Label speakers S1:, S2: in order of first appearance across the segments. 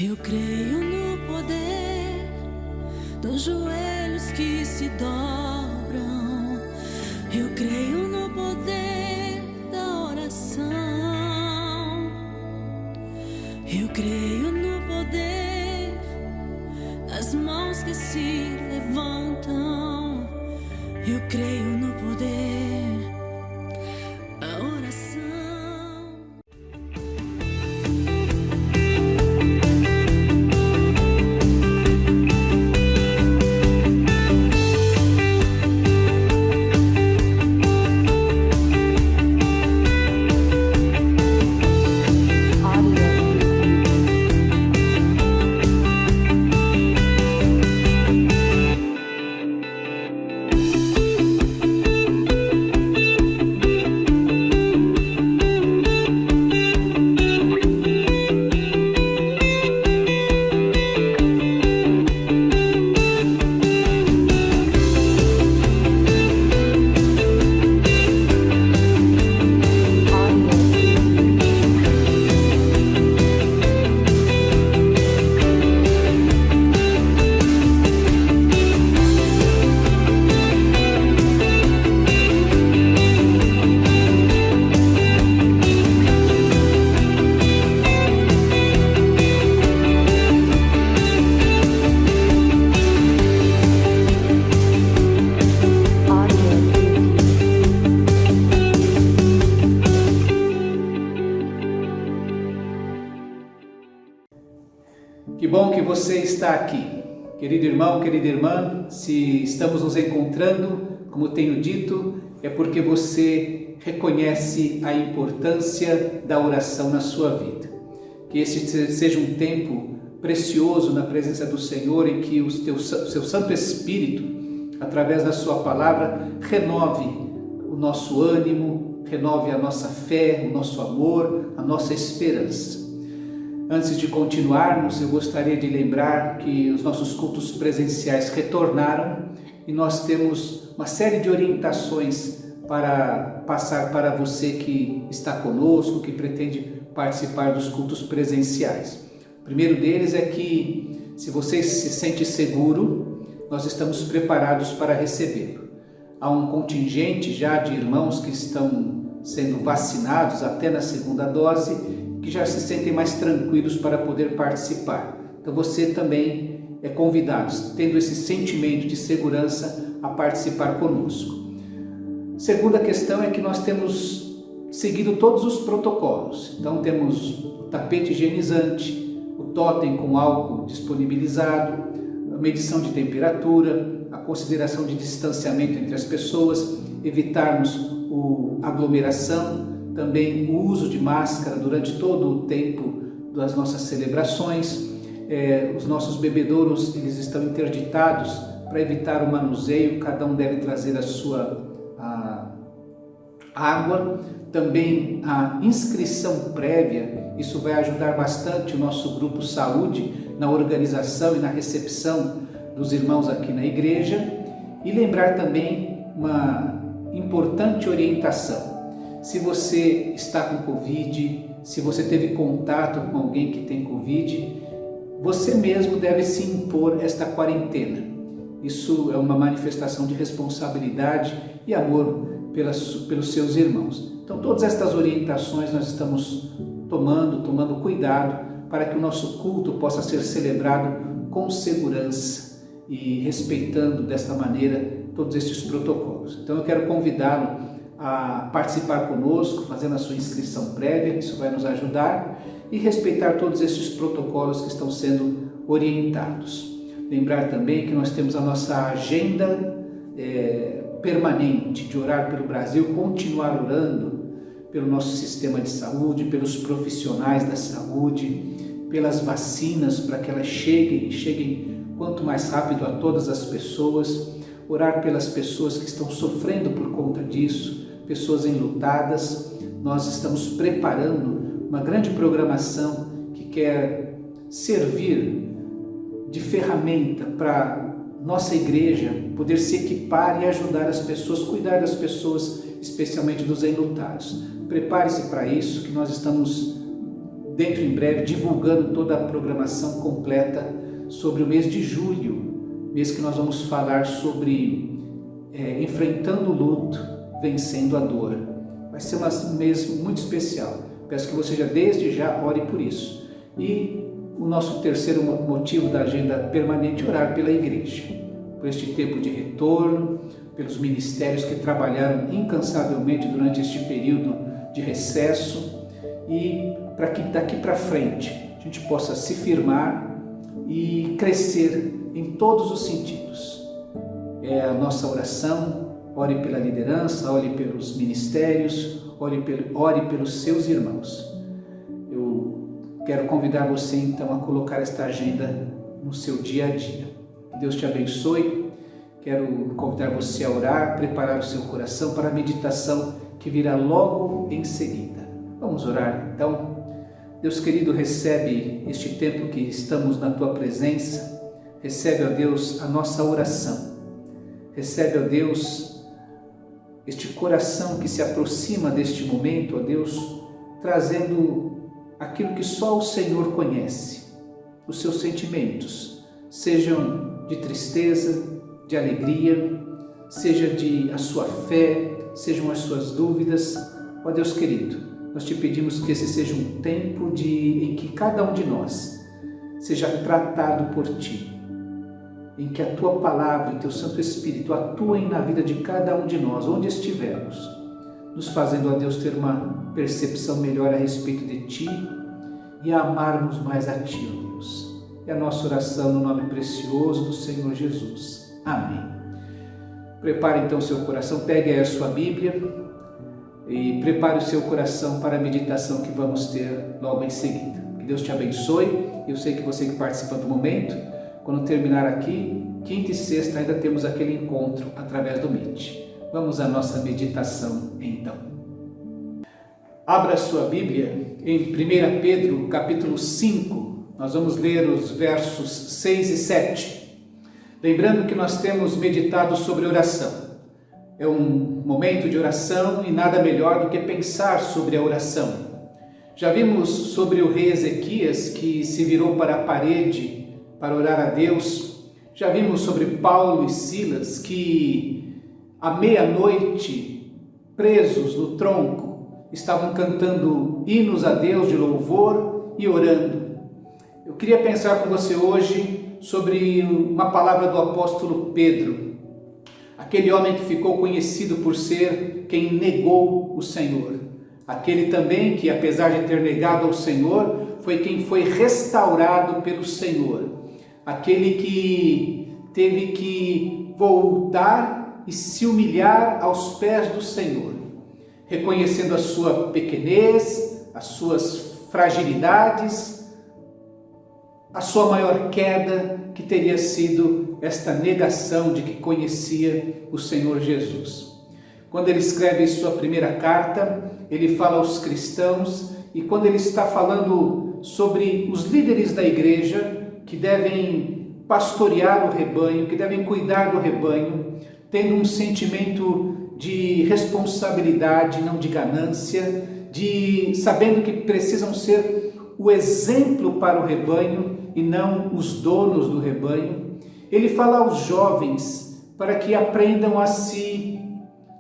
S1: Eu creio no poder dos joelhos que se dobram. Eu creio no poder da oração. Eu creio no poder das mãos que se levantam. Eu creio no poder da oração.
S2: Que bom que você está aqui, querido irmão, querida irmã. Se estamos nos encontrando, como tenho dito, é porque você reconhece a importância da oração na sua vida. Que esse seja um tempo precioso na presença do Senhor, em que o seu Santo Espírito, através da sua palavra, renove o nosso ânimo, renove a nossa fé, o nosso amor, a nossa esperança. Antes de continuarmos, eu gostaria de lembrar que os nossos cultos presenciais retornaram e nós temos uma série de orientações para passar para você que está conosco, que pretende participar dos cultos presenciais. O primeiro deles é que, se você se sente seguro, nós estamos preparados para recebê-lo. Há um contingente já de irmãos que estão sendo vacinados até na segunda dose, que já se sentem mais tranquilos para poder participar. Então você também é convidado, tendo esse sentimento de segurança, a participar conosco. Segunda questão é que nós temos seguido todos os protocolos. Então temos o tapete higienizante, o totem com álcool disponibilizado, a medição de temperatura, a consideração de distanciamento entre as pessoas, evitarmos a aglomeração, também o uso de máscara durante todo o tempo das nossas celebrações. Os nossos bebedouros, eles estão interditados para evitar o manuseio, cada um deve trazer a sua água. Também a inscrição prévia, isso vai ajudar bastante o nosso grupo saúde na organização e na recepção dos irmãos aqui na igreja. E lembrar também uma importante orientação. Se você está com Covid, se você teve contato com alguém que tem Covid, você mesmo deve se impor esta quarentena. Isso é uma manifestação de responsabilidade e amor pelos seus irmãos. Então, todas estas orientações nós estamos tomando cuidado para que o nosso culto possa ser celebrado com segurança e respeitando desta maneira todos estes protocolos. Então, eu quero convidá-lo a participar conosco, fazendo a sua inscrição prévia, isso vai nos ajudar, e respeitar todos estes protocolos que estão sendo orientados. Lembrar também que nós temos a nossa agenda permanente de orar pelo Brasil, continuar orando pelo nosso sistema de saúde, pelos profissionais da saúde, pelas vacinas, para que elas cheguem quanto mais rápido a todas as pessoas, orar pelas pessoas que estão sofrendo por conta disso, pessoas enlutadas. Nós estamos preparando uma grande programação que quer servir de ferramenta para nossa igreja poder se equipar e ajudar as pessoas, cuidar das pessoas, especialmente dos enlutados. Prepare-se para isso, que nós estamos dentro em breve, divulgando toda a programação completa sobre o mês de julho, mês que nós vamos falar sobre enfrentando o luto, vencendo a dor. Vai ser um mês muito especial. Peço que você desde já ore por isso. E o nosso terceiro motivo da agenda permanente é orar pela igreja, por este tempo de retorno, pelos ministérios que trabalharam incansavelmente durante este período de recesso e para que daqui para frente a gente possa se firmar e crescer em todos os sentidos. É a nossa oração. Ore pela liderança, ore pelos ministérios, ore pelos seus irmãos. Eu quero convidar você então a colocar esta agenda no seu dia a dia. Que Deus te abençoe. Quero convidar você a orar, preparar o seu coração para a meditação que virá logo em seguida. Vamos orar então. Deus querido, recebe este tempo que estamos na Tua presença. Recebe, ó Deus, a nossa oração. Recebe, ó Deus, este coração que se aproxima deste momento, ó Deus, trazendo aquilo que só o Senhor conhece, os seus sentimentos, sejam de tristeza, de alegria, seja a sua fé, sejam as suas dúvidas. Ó Deus querido, nós te pedimos que esse seja um tempo em que cada um de nós seja tratado por Ti, em que a Tua Palavra e Teu Santo Espírito atuem na vida de cada um de nós, onde estivermos, nos fazendo, ó Deus, ter uma percepção melhor a respeito de Ti e a amarmos mais a Ti, ó Deus. É a nossa oração no nome precioso do Senhor Jesus. Amém. Prepare então o seu coração, pegue aí a sua Bíblia e prepare o seu coração para a meditação que vamos ter logo em seguida. Que Deus te abençoe. Eu sei que você que participa do momento, quando terminar aqui, quinta e sexta ainda temos aquele encontro através do Meet. Vamos à nossa meditação então. Abra sua Bíblia em 1 Pedro capítulo 5, nós vamos ler os versos 6 e 7. Lembrando que nós temos meditado sobre oração. É um momento de oração e nada melhor do que pensar sobre a oração. Já vimos sobre o rei Ezequias que se virou para a parede para orar a Deus. Já vimos sobre Paulo e Silas que à meia-noite, presos no tronco, estavam cantando hinos a Deus de louvor e orando. Eu queria pensar com você hoje sobre uma palavra do apóstolo Pedro, aquele homem que ficou conhecido por ser quem negou o Senhor, aquele também que, apesar de ter negado ao Senhor, foi quem foi restaurado pelo Senhor, aquele que teve que voltar e se humilhar aos pés do Senhor, reconhecendo a sua pequenez, as suas fragilidades, a sua maior queda, que teria sido esta negação de que conhecia o Senhor Jesus. Quando ele escreve sua primeira carta, ele fala aos cristãos, e quando ele está falando sobre os líderes da igreja, que devem pastorear o rebanho, que devem cuidar do rebanho, tendo um sentimento de responsabilidade, não de ganância, sabendo que precisam ser o exemplo para o rebanho e não os donos do rebanho. Ele fala aos jovens para que aprendam a se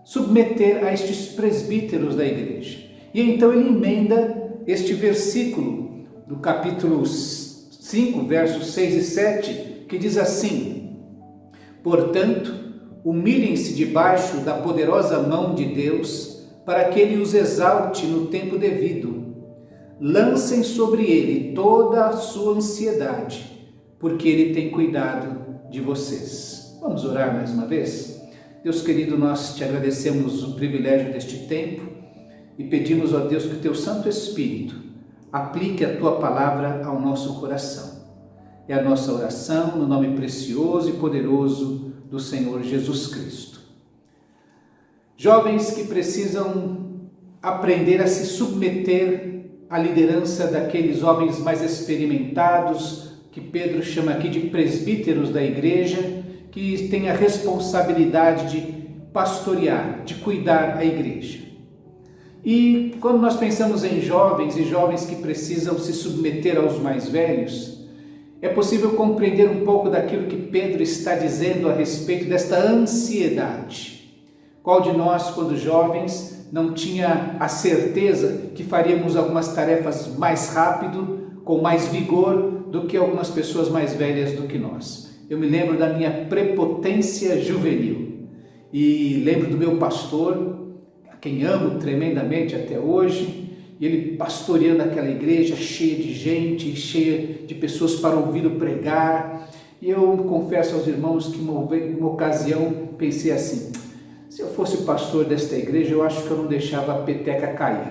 S2: submeter a estes presbíteros da igreja. E então ele emenda este versículo do capítulo 5, versos 6 e 7, que diz assim: portanto, humilhem-se debaixo da poderosa mão de Deus, para que Ele os exalte no tempo devido. Lancem sobre Ele toda a sua ansiedade, porque Ele tem cuidado de vocês. Vamos orar mais uma vez? Deus querido, nós te agradecemos o privilégio deste tempo e pedimos, ó Deus, que o Teu Santo Espírito aplique a Tua palavra ao nosso coração. É a nossa oração no nome precioso e poderoso do Senhor Jesus Cristo. Jovens que precisam aprender a se submeter à liderança daqueles homens mais experimentados, que Pedro chama aqui de presbíteros da igreja, que têm a responsabilidade de pastorear, de cuidar a igreja. E quando nós pensamos em jovens e jovens que precisam se submeter aos mais velhos, é possível compreender um pouco daquilo que Pedro está dizendo a respeito desta ansiedade. Qual de nós, quando jovens, não tinha a certeza que faríamos algumas tarefas mais rápido, com mais vigor, do que algumas pessoas mais velhas do que nós? Eu me lembro da minha prepotência juvenil e lembro do meu pastor, a quem amo tremendamente até hoje, e ele pastoreando aquela igreja cheia de gente, cheia de pessoas para ouvi-lo pregar. E eu confesso aos irmãos que uma ocasião pensei assim: se eu fosse pastor desta igreja, eu acho que eu não deixava a peteca cair.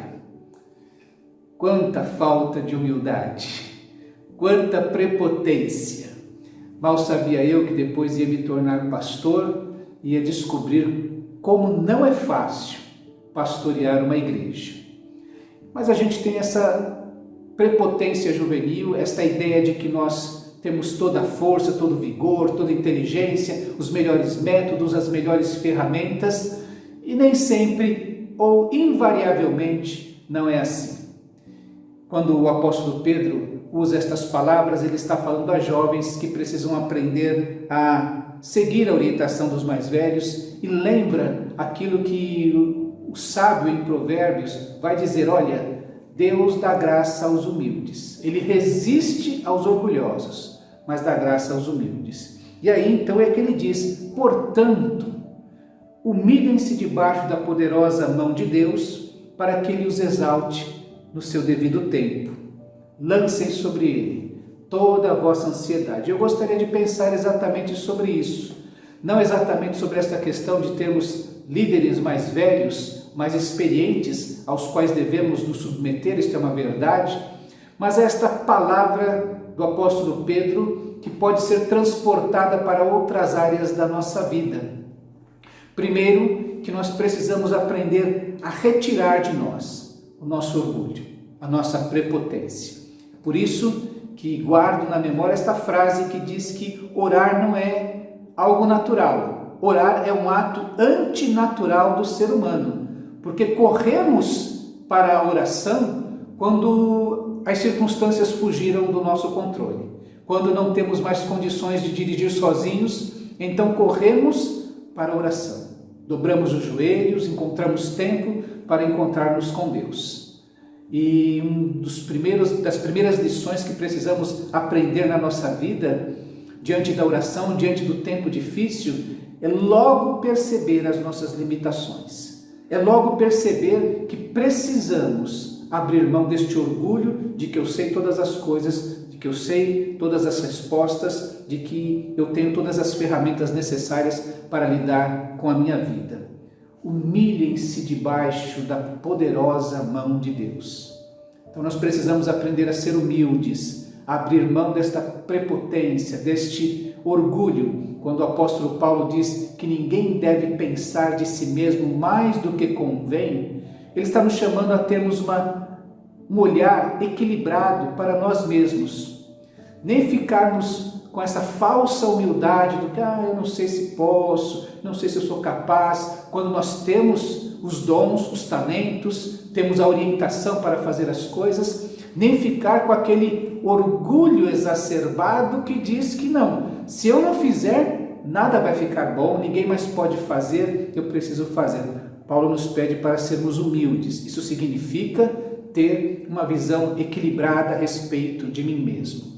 S2: Quanta falta de humildade, quanta prepotência. Mal sabia eu que depois ia me tornar pastor e ia descobrir como não é fácil pastorear uma igreja. Mas a gente tem essa prepotência juvenil, esta ideia de que nós temos toda a força, todo o vigor, toda a inteligência, os melhores métodos, as melhores ferramentas, e nem sempre, ou invariavelmente, não é assim. Quando o apóstolo Pedro usa estas palavras, ele está falando a jovens que precisam aprender a seguir a orientação dos mais velhos e lembra aquilo que o sábio em Provérbios vai dizer: olha, Deus dá graça aos humildes, Ele resiste aos orgulhosos, mas dá graça aos humildes. E aí então é que ele diz: portanto, humilhem-se debaixo da poderosa mão de Deus, para que Ele os exalte no seu devido tempo. Lancem sobre Ele toda a vossa ansiedade. Eu gostaria de pensar exatamente sobre isso, não exatamente sobre esta questão de termos líderes mais velhos, mais experientes, aos quais devemos nos submeter, isto é uma verdade, mas esta palavra do apóstolo Pedro que pode ser transportada para outras áreas da nossa vida. Primeiro, que nós precisamos aprender a retirar de nós o nosso orgulho, a nossa prepotência. Por isso que guardo na memória esta frase que diz que orar não é algo natural. Orar é um ato antinatural do ser humano, porque corremos para a oração quando as circunstâncias fugiram do nosso controle. Quando não temos mais condições de dirigir sozinhos, então corremos para a oração. Dobramos os joelhos, encontramos tempo para encontrar-nos com Deus. E das primeiras lições que precisamos aprender na nossa vida, diante da oração, diante do tempo difícil, é logo perceber as nossas limitações. É logo perceber que precisamos abrir mão deste orgulho de que eu sei todas as coisas, de que eu sei todas as respostas, de que eu tenho todas as ferramentas necessárias para lidar com a minha vida. Humilhem-se debaixo da poderosa mão de Deus. Então nós precisamos aprender a ser humildes, a abrir mão desta prepotência, deste orgulho. Quando o apóstolo Paulo diz que ninguém deve pensar de si mesmo mais do que convém, ele está nos chamando a termos um olhar equilibrado para nós mesmos. Nem ficarmos com essa falsa humildade do que eu não sei se posso, não sei se eu sou capaz, quando nós temos os dons, os talentos, temos a orientação para fazer as coisas, nem ficar com aquele orgulho exacerbado que diz que não, se eu não fizer, nada vai ficar bom, ninguém mais pode fazer, eu preciso fazer. Paulo nos pede para sermos humildes. Isso significa ter uma visão equilibrada a respeito de mim mesmo.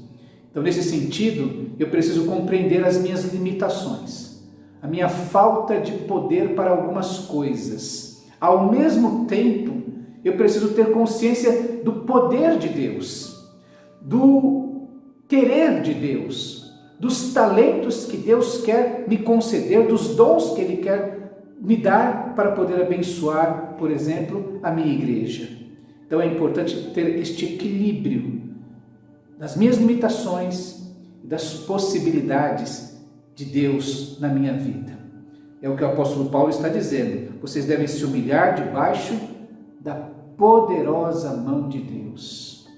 S2: Então, nesse sentido, eu preciso compreender as minhas limitações, a minha falta de poder para algumas coisas. Ao mesmo tempo, eu preciso ter consciência do poder de Deus, do querer de Deus, dos talentos que Deus quer me conceder, dos dons que Ele quer me dar para poder abençoar, por exemplo, a minha igreja. Então é importante ter este equilíbrio das minhas limitações e das possibilidades de Deus na minha vida. É o que o apóstolo Paulo está dizendo. Vocês devem se humilhar debaixo da poderosa mão de Deus.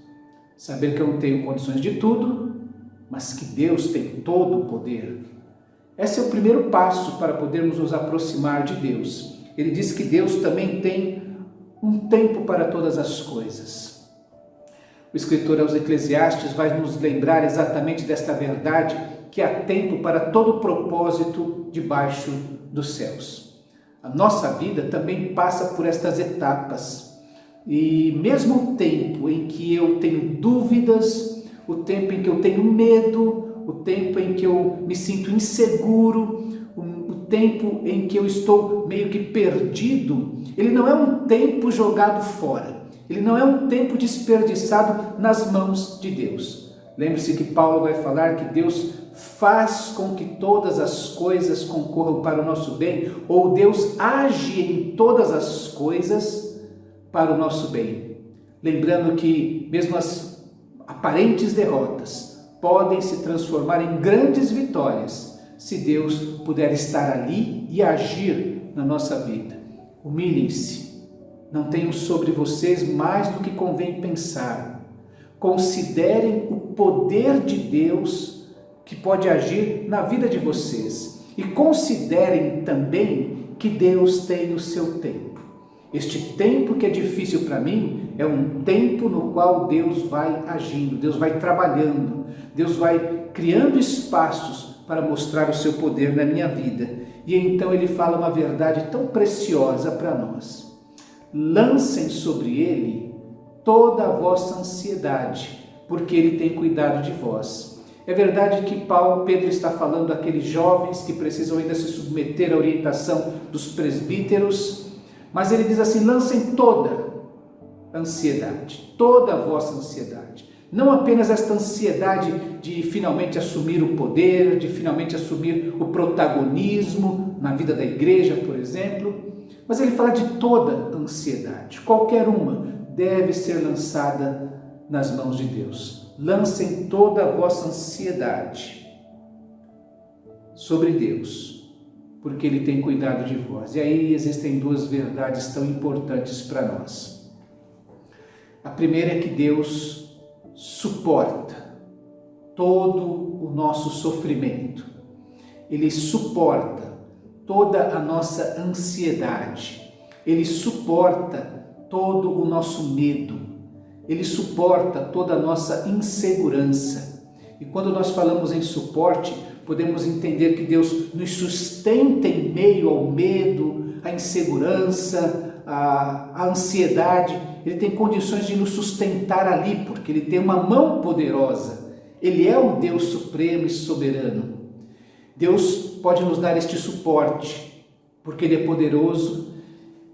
S2: Saber que eu não tenho condições de tudo, mas que Deus tem todo o poder. Esse é o primeiro passo para podermos nos aproximar de Deus. Ele diz que Deus também tem um tempo para todas as coisas. O escritor aos Eclesiastes vai nos lembrar exatamente desta verdade, que há tempo para todo propósito debaixo dos céus. A nossa vida também passa por estas etapas. E mesmo o tempo em que eu tenho dúvidas, o tempo em que eu tenho medo, o tempo em que eu me sinto inseguro, o tempo em que eu estou meio que perdido, ele não é um tempo jogado fora. Ele não é um tempo desperdiçado nas mãos de Deus. Lembre-se que Paulo vai falar que Deus faz com que todas as coisas concorram para o nosso bem, ou Deus age em todas as coisas para o nosso bem. Lembrando que mesmo as aparentes derrotas podem se transformar em grandes vitórias, se Deus puder estar ali e agir na nossa vida. Humilhem-se, não tenham sobre vocês mais do que convém pensar. Considerem o poder de Deus que pode agir na vida de vocês e considerem também que Deus tem o seu tempo. Este tempo que é difícil para mim é um tempo no qual Deus vai agindo, Deus vai trabalhando, Deus vai criando espaços para mostrar o seu poder na minha vida. E então ele fala uma verdade tão preciosa para nós. Lancem sobre ele toda a vossa ansiedade, porque ele tem cuidado de vós. É verdade que Pedro está falando daqueles jovens que precisam ainda se submeter à orientação dos presbíteros, mas ele diz assim: lancem toda a ansiedade, toda a vossa ansiedade. Não apenas esta ansiedade de finalmente assumir o poder, de finalmente assumir o protagonismo na vida da igreja, por exemplo, mas ele fala de toda a ansiedade. Qualquer uma deve ser lançada nas mãos de Deus. Lancem toda a vossa ansiedade sobre Deus, porque Ele tem cuidado de vós. E aí existem duas verdades tão importantes para nós. A primeira é que Deus suporta todo o nosso sofrimento. Ele suporta toda a nossa ansiedade. Ele suporta todo o nosso medo. Ele suporta toda a nossa insegurança. E quando nós falamos em suporte, podemos entender que Deus nos sustenta em meio ao medo, à insegurança, à ansiedade. Ele tem condições de nos sustentar ali, porque Ele tem uma mão poderosa. Ele é o Deus supremo e soberano. Deus pode nos dar este suporte, porque Ele é poderoso,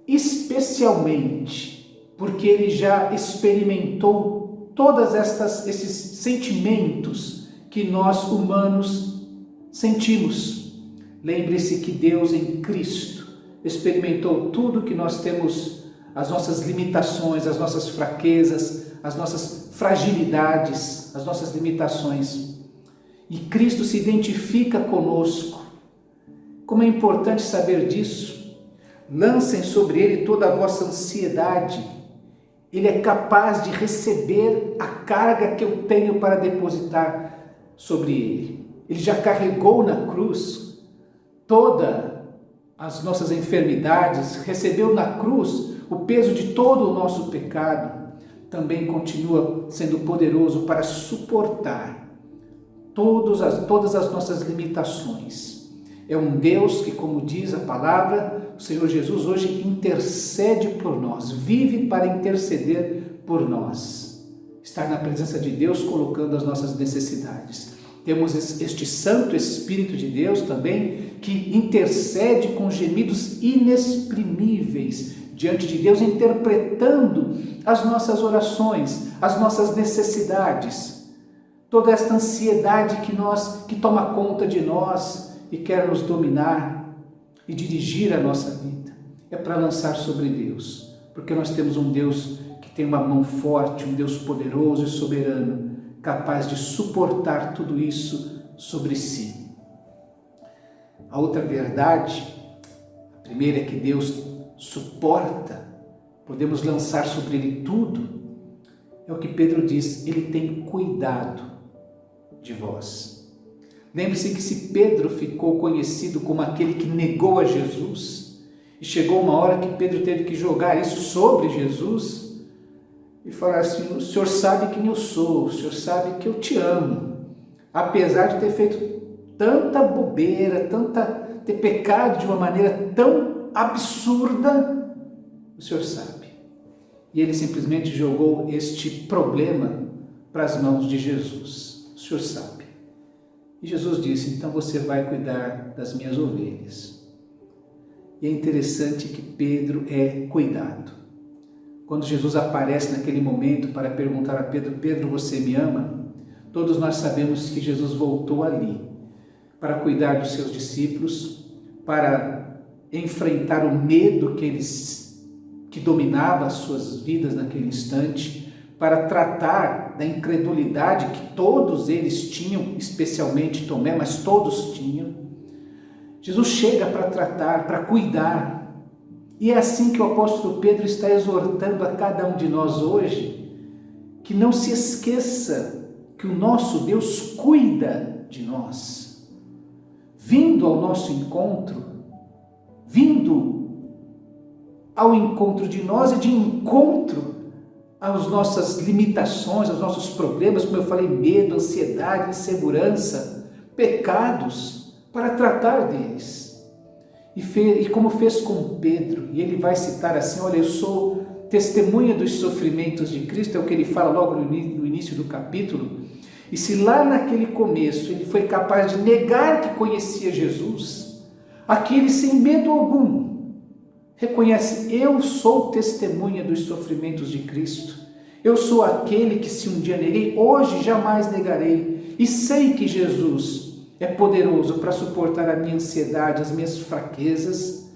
S2: especialmente porque Ele já experimentou todos esses sentimentos que nós humanos sentimos. Lembre-se que Deus em Cristo experimentou tudo que nós temos, as nossas limitações, as nossas fraquezas, as nossas fragilidades, as nossas limitações. E Cristo se identifica conosco. Como é importante saber disso. Lancem sobre Ele toda a vossa ansiedade. Ele é capaz de receber a carga que eu tenho para depositar sobre Ele. Ele já carregou na cruz todas as nossas enfermidades, recebeu na cruz o peso de todo o nosso pecado. Também continua sendo poderoso para suportar todas as nossas limitações. É um Deus que, como diz a palavra, o Senhor Jesus hoje intercede por nós, vive para interceder por nós. Estar na presença de Deus colocando as nossas necessidades. Temos este Santo Espírito de Deus também, que intercede com gemidos inexprimíveis diante de Deus, interpretando as nossas orações, as nossas necessidades. Toda esta ansiedade que toma conta de nós e quer nos dominar e dirigir a nossa vida, é para lançar sobre Deus, porque nós temos um Deus que tem uma mão forte, um Deus poderoso e soberano, capaz de suportar tudo isso sobre si. A outra verdade, a primeira é que Deus suporta, podemos lançar sobre Ele tudo, é o que Pedro diz, Ele tem cuidado de vós. Lembre-se que se Pedro ficou conhecido como aquele que negou a Jesus, E chegou uma hora que Pedro teve que jogar isso sobre Jesus e falar assim: o Senhor sabe quem eu sou, o Senhor sabe que eu te amo. Apesar de ter feito tanta bobeira, ter pecado de uma maneira tão absurda, o Senhor sabe. E ele simplesmente jogou este problema para as mãos de Jesus. O Senhor sabe. E Jesus disse: então você vai cuidar das minhas ovelhas. E é interessante que Pedro é cuidado. Quando Jesus aparece naquele momento para perguntar a Pedro: Pedro, você me ama? Todos nós sabemos que Jesus voltou ali para cuidar dos seus discípulos, para enfrentar o medo que dominava as suas vidas naquele instante, para tratar da incredulidade que todos eles tinham, especialmente Tomé, mas todos tinham. Jesus chega para tratar, para cuidar. E é assim que o apóstolo Pedro está exortando a cada um de nós hoje, que não se esqueça que o nosso Deus cuida de nós. Vindo ao nosso encontro, vindo ao encontro de nós e de encontro às nossas limitações, aos nossos problemas, como eu falei, medo, ansiedade, insegurança, pecados, para tratar deles. E como fez com Pedro, e ele vai citar assim: olha, eu sou testemunha dos sofrimentos de Cristo, é o que ele fala logo no início do capítulo. E se lá naquele começo ele foi capaz de negar que conhecia Jesus, aqui ele, sem medo algum, reconhece: eu sou testemunha dos sofrimentos de Cristo, eu sou aquele que, se um dia neguei, hoje jamais negarei, e sei que Jesus é poderoso para suportar a minha ansiedade, as minhas fraquezas,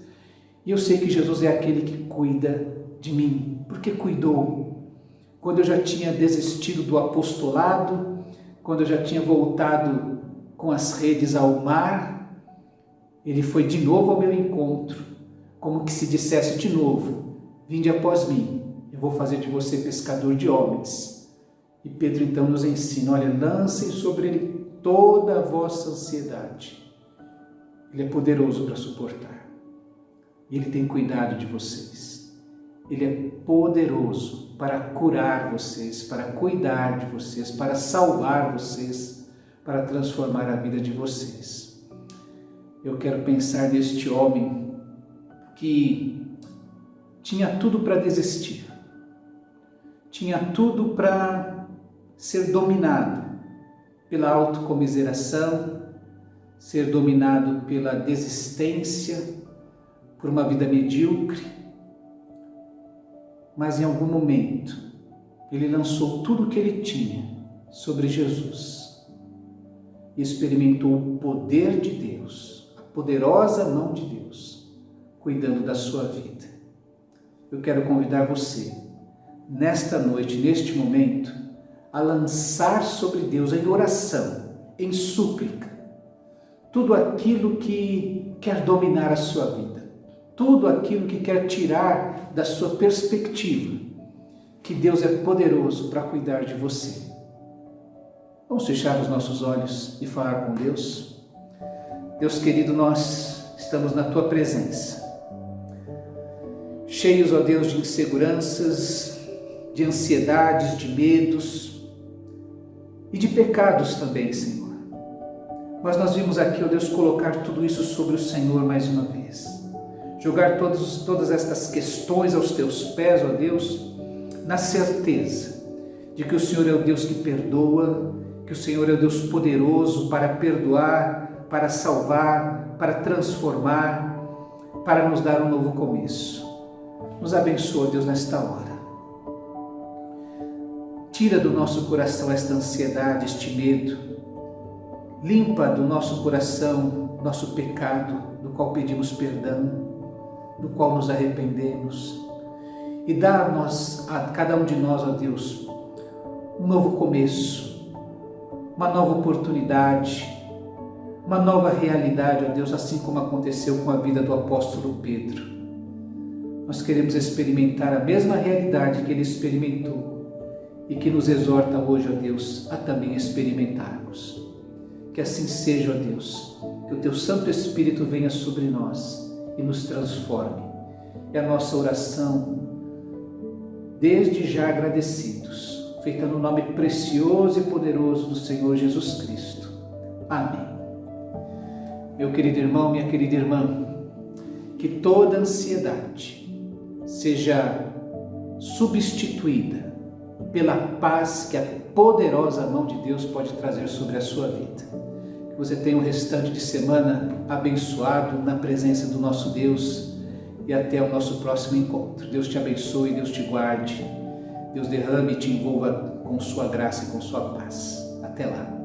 S2: e eu sei que Jesus é aquele que cuida de mim, porque cuidou quando eu já tinha desistido do apostolado, quando eu já tinha voltado com as redes ao mar. Ele foi de novo ao meu encontro, como que se dissesse de novo: vinde após mim, eu vou fazer de você pescador de homens. E Pedro então nos ensina: olha, lancem sobre ele toda a vossa ansiedade. Ele é poderoso para suportar. E Ele tem cuidado de vocês. Ele é poderoso para curar vocês, para cuidar de vocês, para salvar vocês, para transformar a vida de vocês. Eu quero pensar neste homem que tinha tudo para desistir, tinha tudo para ser dominado pela autocomiseração, ser dominado pela desistência, por uma vida medíocre, mas em algum momento ele lançou tudo o que ele tinha sobre Jesus e experimentou o poder de Deus, a poderosa mão de Deus, cuidando da sua vida. Eu quero convidar você, nesta noite, neste momento, a lançar sobre Deus em oração, em súplica, tudo aquilo que quer dominar a sua vida, tudo aquilo que quer tirar da sua perspectiva, que Deus é poderoso para cuidar de você. Vamos fechar os nossos olhos e falar com Deus? Deus querido, nós estamos na Tua presença, cheios, ó Deus, de inseguranças, de ansiedades, de medos, e de pecados também, Senhor. Mas nós vimos aqui, ó Deus, colocar tudo isso sobre o Senhor mais uma vez. Jogar todas estas questões aos Teus pés, ó Deus, na certeza de que o Senhor é o Deus que perdoa, que o Senhor é o Deus poderoso para perdoar, para salvar, para transformar, para nos dar um novo começo. Nos abençoa, Deus, nesta hora. Tira do nosso coração esta ansiedade, este medo. Limpa do nosso coração nosso pecado, do qual pedimos perdão, do qual nos arrependemos. E dá-nos a cada um de nós, ó Deus, um novo começo, uma nova oportunidade, uma nova realidade, ó Deus, assim como aconteceu com a vida do apóstolo Pedro. Nós queremos experimentar a mesma realidade que ele experimentou e que nos exorta hoje, ó Deus, a também experimentarmos. Que assim seja, ó Deus, que o Teu Santo Espírito venha sobre nós e nos transforme, É a nossa oração, desde já agradecidos, feita no nome precioso e poderoso do Senhor Jesus Cristo. Amém. Meu querido irmão, minha querida irmã, que toda ansiedade seja substituída pela paz que a poderosa mão de Deus pode trazer sobre a sua vida. Que você tenha um restante de semana abençoado na presença do nosso Deus e até o nosso próximo encontro. Deus te abençoe, Deus te guarde, Deus derrame e te envolva com sua graça e com sua paz. Até lá.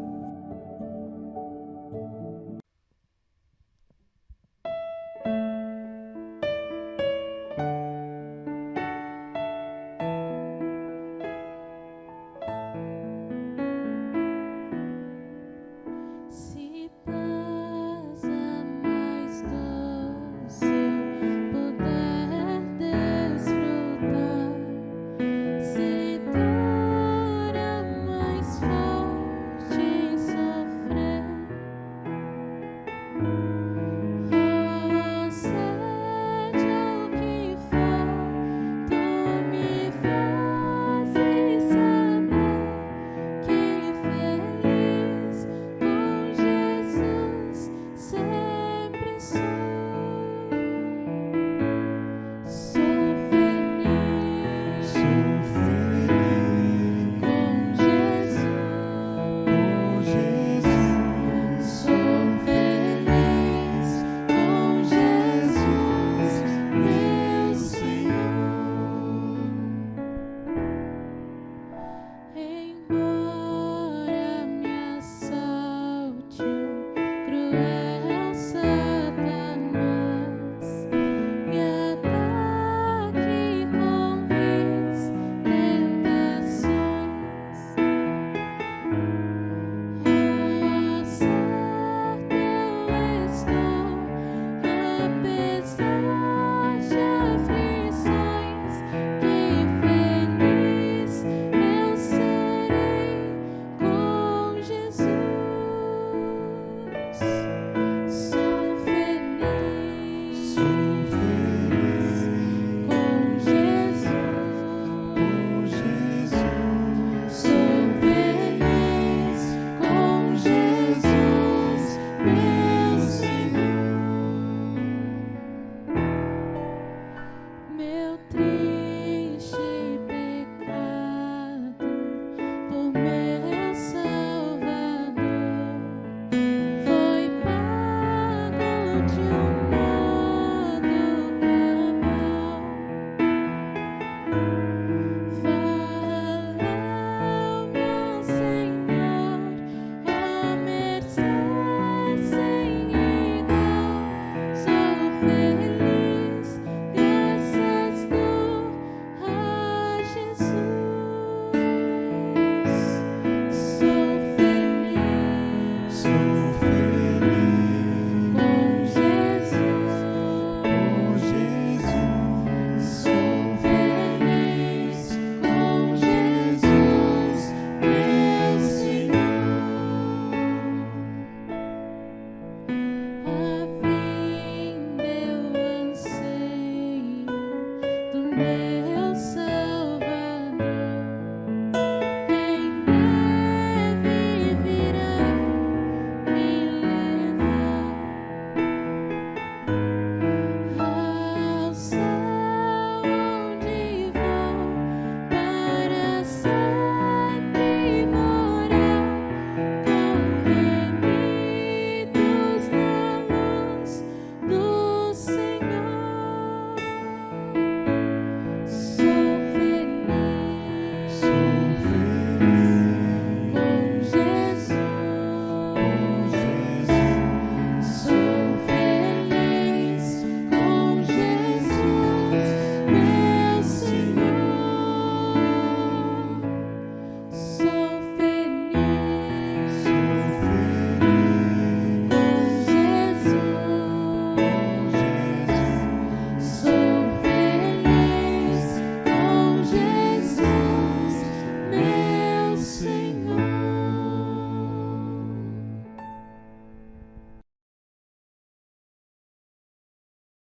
S1: Cruel